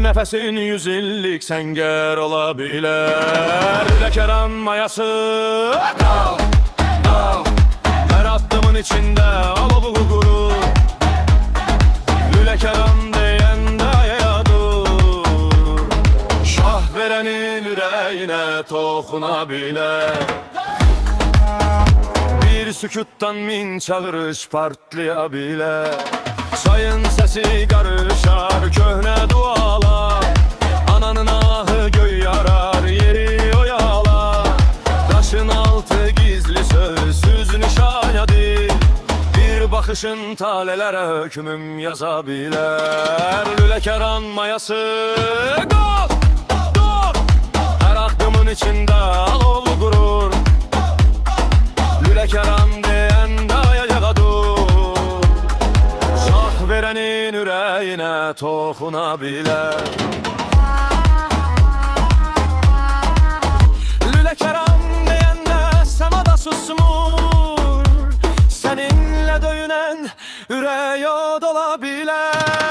nefesin 100 illik səngər ola bilər. Ləkeran mayası her addımın içinde alovu gurur. Ləkeran deyəndə ayaya dur. Şah verenin ürəyinə toxuna bilər. Bir sükuttan min çağırış partlaya bilər. Çayın sesi qarışar köhnə dualar. Ananın ahı göy yarar yeri oyalar. Daşın altı gizli sözsüz nişayadır. Bir bakışın talelərə hükmüm yaza bilər. Ləkeran mayası qol, dur. Her addımın içinde alov gurur. Ləkeran deyəndə ayağa dur. Şah verenin ürəyinə toxuna bilər. Ləkeran deyəndə səmada susmur. Səninlə döyünən ürək od ola bilər.